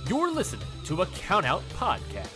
You're listening to a Countout Podcast.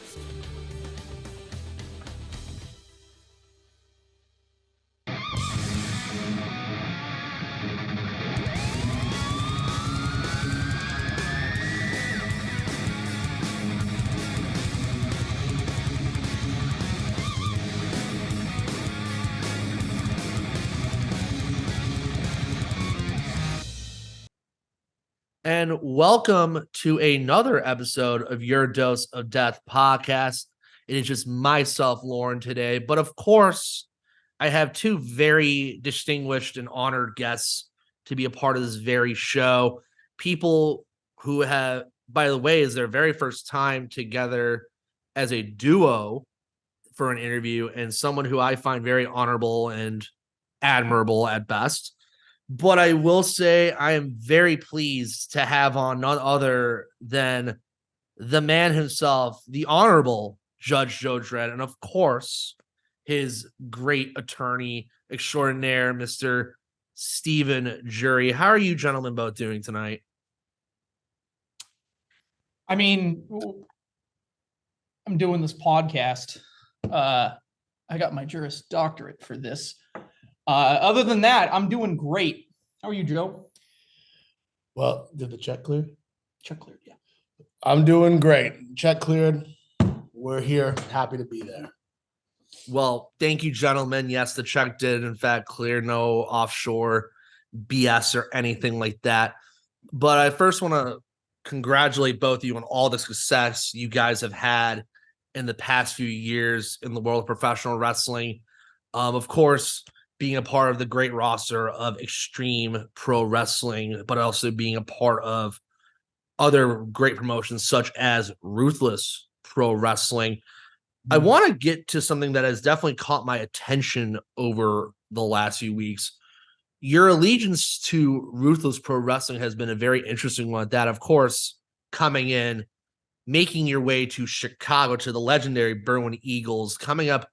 And welcome to another episode of Your Dose of Death podcast. It is just myself, Loren, today. But of course, I have two very distinguished and honored guests to be a part of this very show. People who have, by the way, is their very first time together as a duo for an interview, and someone who I find very honorable and admirable at best. But I will say I am very pleased to have on none other than the man himself, the Honorable Judge Joe Dred, and of course, his great attorney extraordinaire, Mr. Stephen Jury. How are you gentlemen both doing tonight? I mean, I'm doing this podcast. I got my Juris Doctorate for this. Other than that, I'm doing great. How are you, Joe? Well, did the check clear? Check cleared, yeah. I'm doing great. Check cleared. We're here. Happy to be there. Well, thank you, gentlemen. Yes, the check did, in fact, clear. No offshore BS or anything like that. But I first want to congratulate both of you on all the success you guys have had in the past few years in the world of professional wrestling. Of course, being a part of the great roster of Extreme Pro Wrestling, but also being a part of other great promotions such as Ruthless Pro Wrestling. I want to get to something that has definitely caught my attention over the last few weeks. Your allegiance to Ruthless Pro Wrestling has been a very interesting one. That, of course, coming in, making your way to Chicago to the legendary Berwyn Eagles, coming up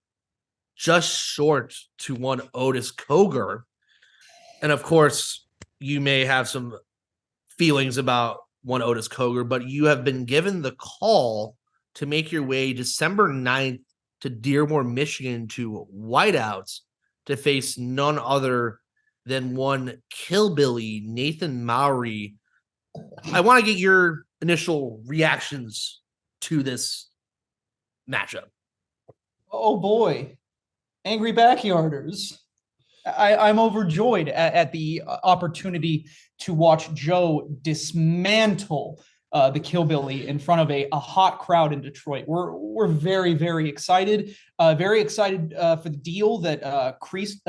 just short to one Otis Cogar. And of course, you may have some feelings about one Otis Cogar, but you have been given the call to make your way December 9th to Dearborn, Michigan to Whiteouts to face none other than one Killbilly, Nathan Mowery. I want to get your initial reactions to this matchup. Oh, boy. Angry Backyarders. I'm overjoyed at the opportunity to watch Joe dismantle the Killbilly in front of a hot crowd in Detroit. We're very, very excited. Very excited for the deal that Chris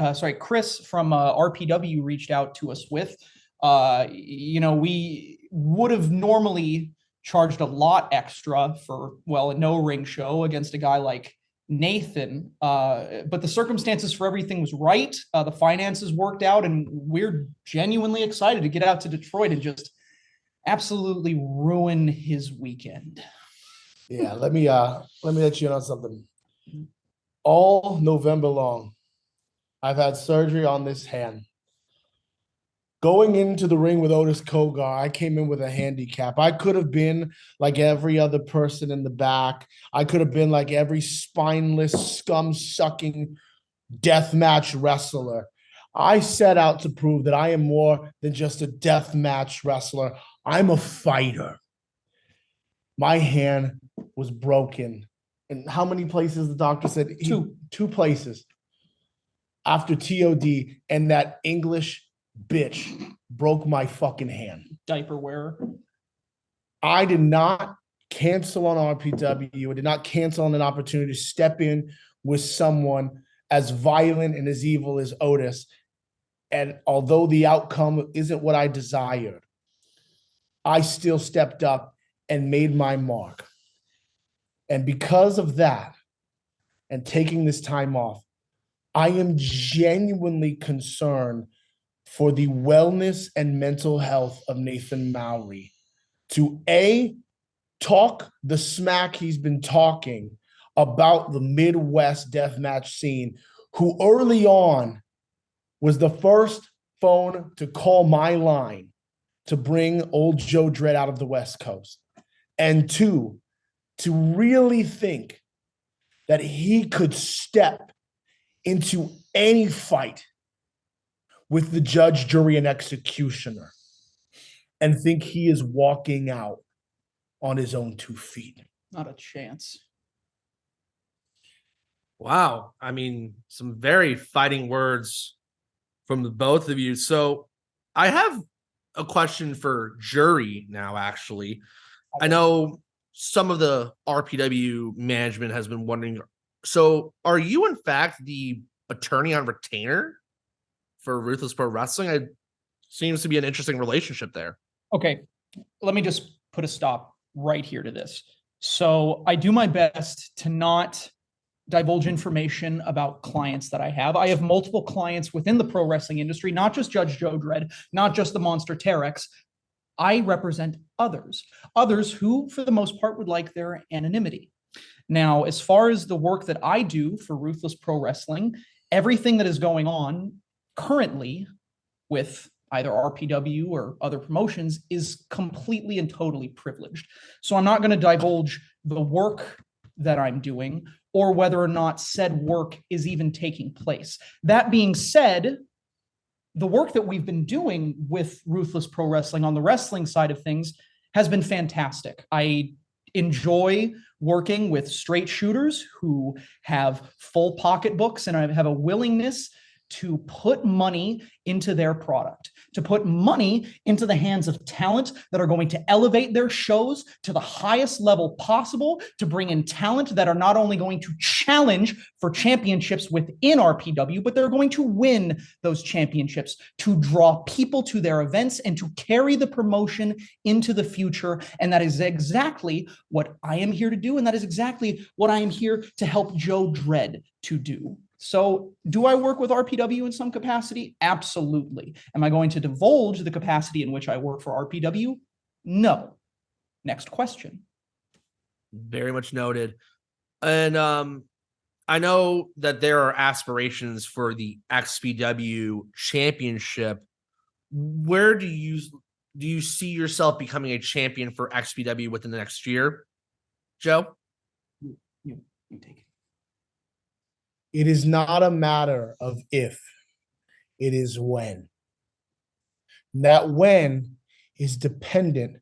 from RPW reached out to us with. We would have normally charged a lot extra for, a no-ring show against a guy like Nathan, but the circumstances for everything was right. The finances worked out, and we're genuinely excited to get out to Detroit and just absolutely ruin his weekend. Yeah, let me let you know something. All November long, I've had surgery on this hand. Going into the ring with Otis Cogar, I came in with a handicap. I could have been like every other person in the back. I could have been like every spineless, scum-sucking deathmatch wrestler. I set out to prove that I am more than just a deathmatch wrestler. I'm a fighter. My hand was broken. And how many places the doctor said? Two places. After TOD, and that English bitch broke my fucking hand. Diaper wearer. I did not cancel on RPW. I did not cancel on an opportunity to step in with someone as violent and as evil as Otis. And although the outcome isn't what I desired, I still stepped up and made my mark. And because of that, and taking this time off, I am genuinely concerned for the wellness and mental health of Nathan Mowery to talk the smack he's been talking about the Midwest deathmatch scene, who early on was the first phone to call my line to bring old Joe Dred out of the West Coast. And two, to really think that he could step into any fight with the judge, jury, and executioner and think he is walking out on his own 2 feet. Not a chance. Wow. I mean, some very fighting words from the both of you. So I have a question for jury now, actually. I know some of the RPW management has been wondering. So are you, in fact, the attorney on retainer for Ruthless Pro Wrestling? It seems to be an interesting relationship there. Okay, let me just put a stop right here to this. So I do my best to not divulge information about clients that I have. I have multiple clients within the pro wrestling industry, not just Judge Joe Dred, not just the Monster Terex. I represent others who, for the most part, would like their anonymity. Now, as far as the work that I do for Ruthless Pro Wrestling, everything that is going on currently with either RPW or other promotions is completely and totally privileged. So I'm not going to divulge the work that I'm doing or whether or not said work is even taking place. That being said, the work that we've been doing with Ruthless Pro Wrestling on the wrestling side of things has been fantastic. I enjoy working with straight shooters who have full pocketbooks and have a willingness to put money into their product, to put money into the hands of talent that are going to elevate their shows to the highest level possible, to bring in talent that are not only going to challenge for championships within RPW, but they're going to win those championships, to draw people to their events and to carry the promotion into the future. And that is exactly what I am here to do. And that is exactly what I am here to help Joe Dred to do. So do I work with RPW in some capacity? Absolutely. Am I going to divulge the capacity in which I work for RPW? No. Next question. Very much noted. And I know that there are aspirations for the XPW championship. Where do you see yourself becoming a champion for XPW within the next year, Joe? You take it. It is not a matter of if, it is when. That when is dependent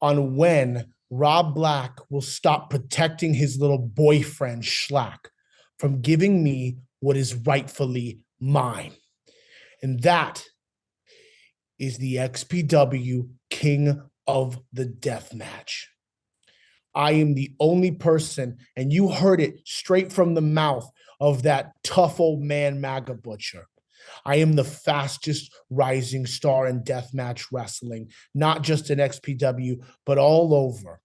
on when Rob Black will stop protecting his little boyfriend, Schlack, from giving me what is rightfully mine. And that is the XPW King of the Deathmatch. I am the only person, and you heard it straight from the mouth of that tough old man, MAGA Butcher. I am the fastest rising star in deathmatch wrestling, not just in XPW, but all over.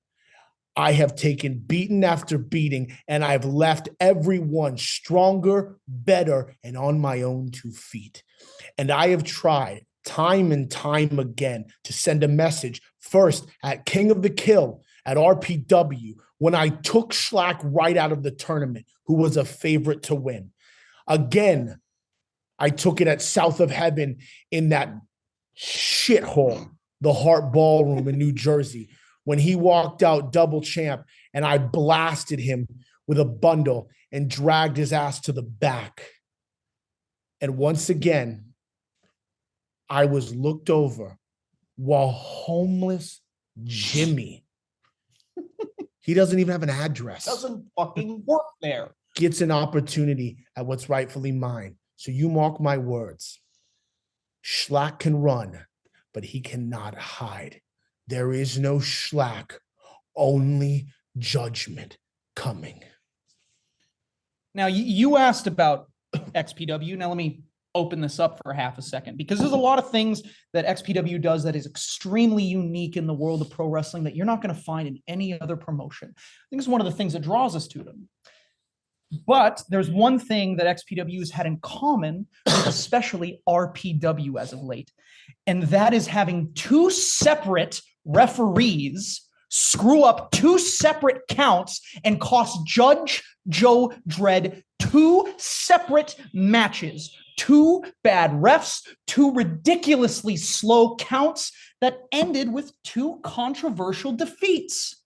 I have taken beating after beating, and I've left everyone stronger, better, and on my own 2 feet. And I have tried time and time again to send a message, first at King of the Kill, at RPW, when I took Schlack right out of the tournament, who was a favorite to win. Again, I took it at South of Heaven in that shithole, the Hart Ballroom in New Jersey, when he walked out double champ and I blasted him with a bundle and dragged his ass to the back. And once again, I was looked over while homeless Jimmy, he doesn't even have an address, Doesn't fucking work there. gets an opportunity at what's rightfully mine. So you mark my words. Schlack can run, but he cannot hide. There is no Schlack, only judgment coming. Now, you asked about XPW. Now, let me open this up for half a second, because there's a lot of things that XPW does that is extremely unique in the world of pro wrestling that you're not going to find in any other promotion. I think it's one of the things that draws us to them. But there's one thing that XPW has had in common with especially RPW as of late, and that is having 2 separate referees screw up 2 separate counts and cost Judge Joe Dred 2 separate matches. 2 bad refs, 2 ridiculously slow counts that ended with 2 controversial defeats.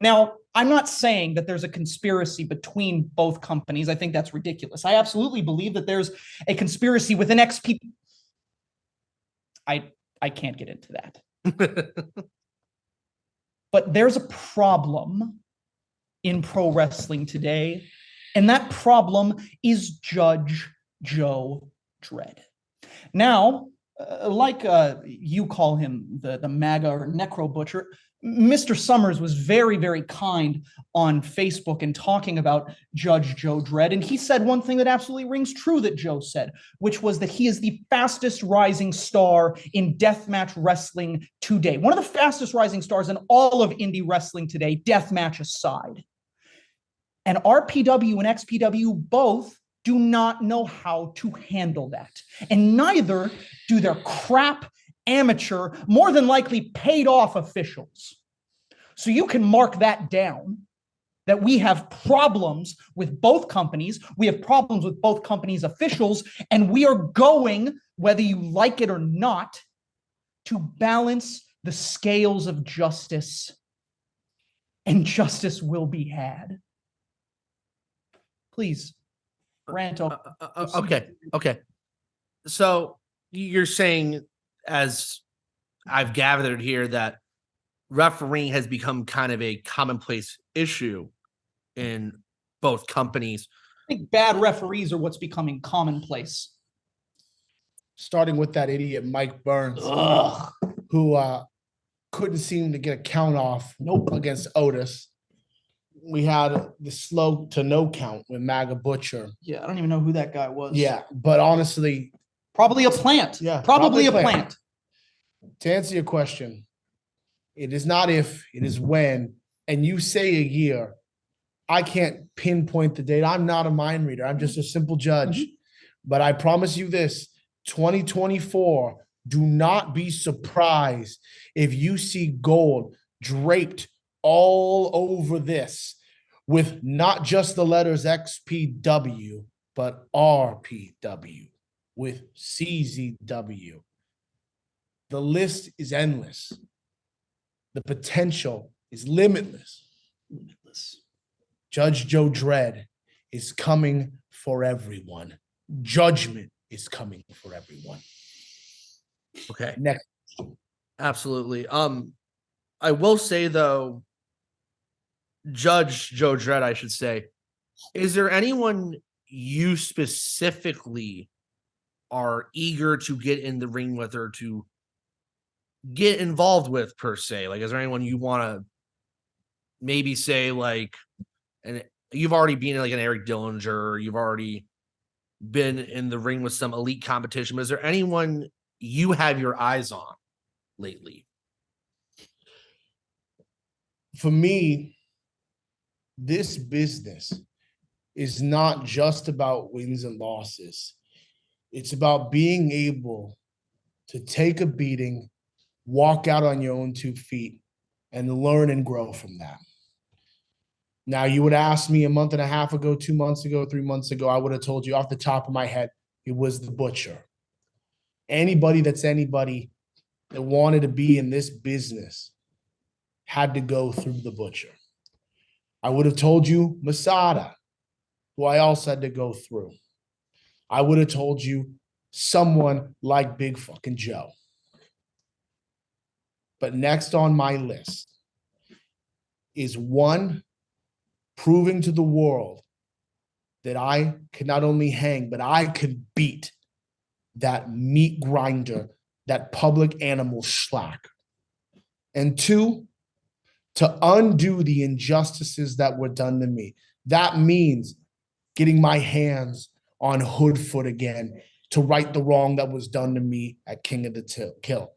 Now, I'm not saying that there's a conspiracy between both companies. I think that's ridiculous. I absolutely believe that there's a conspiracy within XP. I can't get into that. But there's a problem in pro wrestling today, and that problem is Judge Joe Dred. Now, you call him the MAGA or Necro Butcher, Mr. Summers was very, very kind on Facebook and talking about Judge Joe Dred. And he said one thing that absolutely rings true that Joe said, which was that he is the fastest rising star in deathmatch wrestling today. One of the fastest rising stars in all of indie wrestling today, deathmatch aside. And RPW and XPW both do not know how to handle that. And neither do their crap amateur, more than likely paid off officials. So you can mark that down, that we have problems with both companies. We have problems with both companies' officials, and we are going, whether you like it or not, to balance the scales of justice, and justice will be had. Please, rant. Okay. So you're saying, as I've gathered here, that refereeing has become kind of a commonplace issue in both companies. I think bad referees are what's becoming commonplace. Starting with that idiot Mike Burns, who couldn't seem to get a count off against Otis. We had the slow to no count with MAGA Butcher. Yeah, I don't even know who that guy was. Yeah, but honestly, probably a plant. Yeah, probably a plant. To answer your question, it is not if, it is when. And you say a year, I can't pinpoint the date. I'm not a mind reader. I'm just a simple judge. Mm-hmm. But I promise you this, 2024, do not be surprised if you see gold draped all over this with not just the letters XPW, but RPW with CZW. The list is endless. The potential is limitless. Judge Joe Dred is coming for everyone. Judgment is coming for everyone. Okay. Next. Absolutely. I will say, though, Judge Joe Dred, I should say, is there anyone you specifically are eager to get in the ring with or to get involved with, per se? Like, is there anyone you want to maybe say, like, and you've already been like an Eric Dillinger, or you've already been in the ring with some elite competition, but is there anyone you have your eyes on lately? For me, this business is not just about wins and losses. It's about being able to take a beating, walk out on your own 2 feet, and learn and grow from that. Now, you would ask me a month and a half ago, 2 months ago, 3 months ago, I would have told you off the top of my head, it was the Butcher. Anybody that wanted to be in this business had to go through the Butcher. I would have told you Masada, who I also had to go through. I would have told you someone like Big fucking Joe. But next on my list is one proving to the world that I could not only hang, but I could beat that meat grinder, that public animal slack. And 2, to undo the injustices that were done to me. That means getting my hands on Hoodfoot again to right the wrong that was done to me at King of the Kill.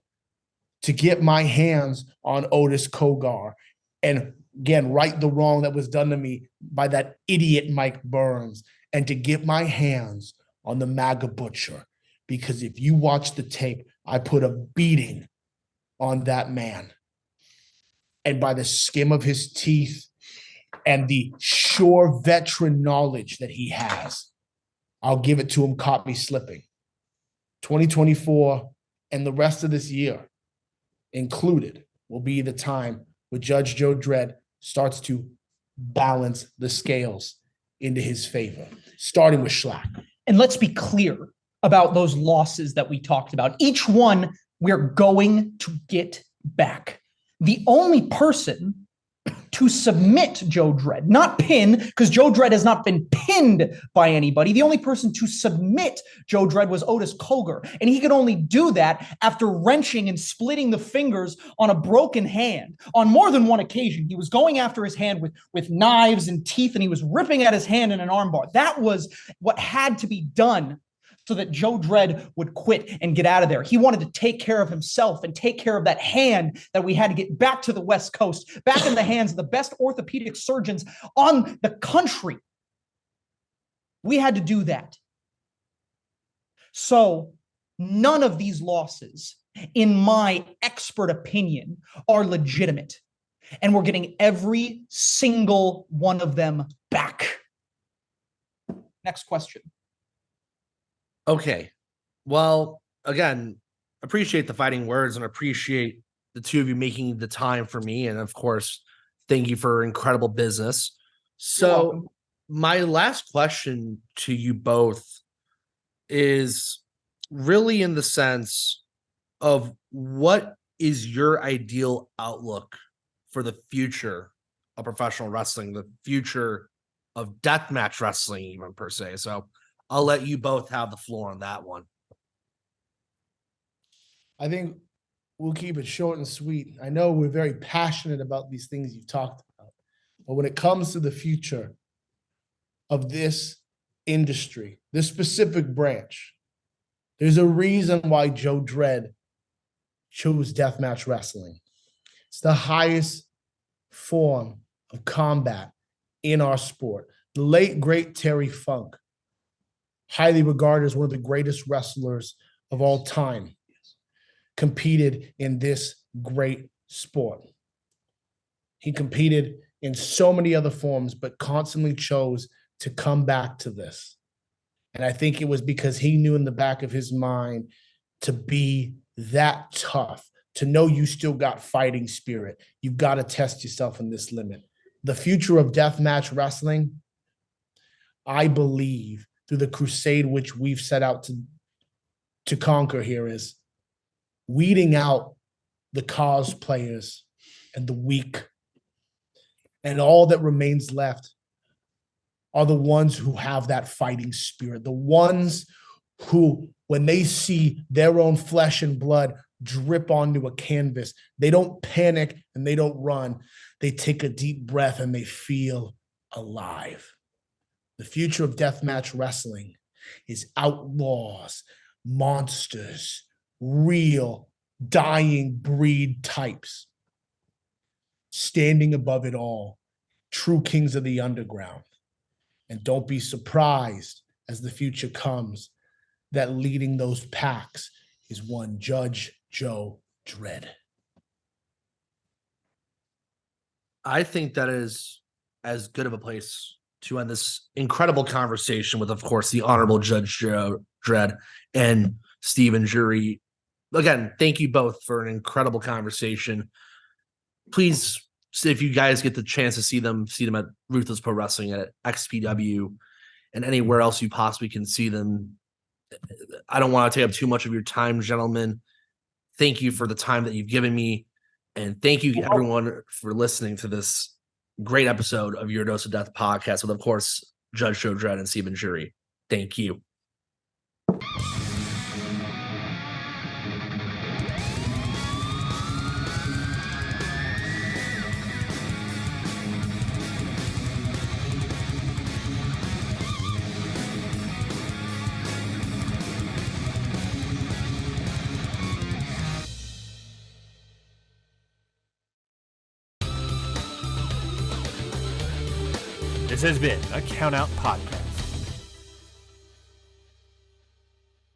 To get my hands on Otis Kogar and again, right the wrong that was done to me by that idiot Mike Burns, and to get my hands on the MAGA Butcher. Because if you watch the tape, I put a beating on that man. And by the skim of his teeth and the sure veteran knowledge that he has, I'll give it to him, caught me slipping. 2024 and the rest of this year included will be the time with Judge Joe Dred starts to balance the scales into his favor, starting with Schlack. And let's be clear about those losses that we talked about. Each one we're going to get back. The only person to submit Joe Dred, not pin, because Joe Dred has not been pinned by anybody. The only person to submit Joe Dred was Otis Koger, and he could only do that after wrenching and splitting the fingers on a broken hand. On more than one occasion, he was going after his hand with knives and teeth, and he was ripping at his hand in an armbar. That was what had to be done so that Joe Dred would quit and get out of there. He wanted to take care of himself and take care of that hand that we had to get back to the West Coast, back in the hands of the best orthopedic surgeons on the country. We had to do that. So none of these losses, in my expert opinion, are legitimate. And we're getting every single one of them back. Next question. Okay. Well, again, appreciate the fighting words and appreciate the two of you making the time for me. And of course, thank you for incredible business. So my last question to you both is really in the sense of what is your ideal outlook for the future of professional wrestling, the future of deathmatch wrestling, even per se. So I'll let you both have the floor on that one. I think we'll keep it short and sweet. I know we're very passionate about these things you've talked about, but when it comes to the future of this industry, this specific branch, there's a reason why Joe Dred chose deathmatch wrestling. It's the highest form of combat in our sport. The late, great Terry Funk, highly regarded as one of the greatest wrestlers of all time, competed in this great sport. He competed in so many other forms, but constantly chose to come back to this. And I think it was because he knew in the back of his mind to be that tough, to know you still got fighting spirit. You've got to test yourself in this limit. The future of deathmatch wrestling, I believe, through the crusade which we've set out to conquer here, is weeding out the cosplayers and the weak. And all that remains left are the ones who have that fighting spirit, the ones who, when they see their own flesh and blood drip onto a canvas, they don't panic and they don't run. They take a deep breath and they feel alive. The future of deathmatch wrestling is outlaws, monsters, real, dying breed types, standing above it all, true kings of the underground. And don't be surprised as the future comes that leading those packs is one Judge Joe Dred. I think that is as good of a place to end this incredible conversation with, of course, the Honorable Judge Joe Dred and Stephen Jury. Again, thank you both for an incredible conversation. Please, if you guys get the chance to see them at Ruthless Pro Wrestling, at XPW, and anywhere else you possibly can see them. I don't want to take up too much of your time, gentlemen. Thank you for the time that you've given me. And thank you, everyone, for listening to this great episode of Your Dose of Death podcast with, of course, Judge Joe Dred and Stephen Jury. Thank you. This has been a Count Out Podcast.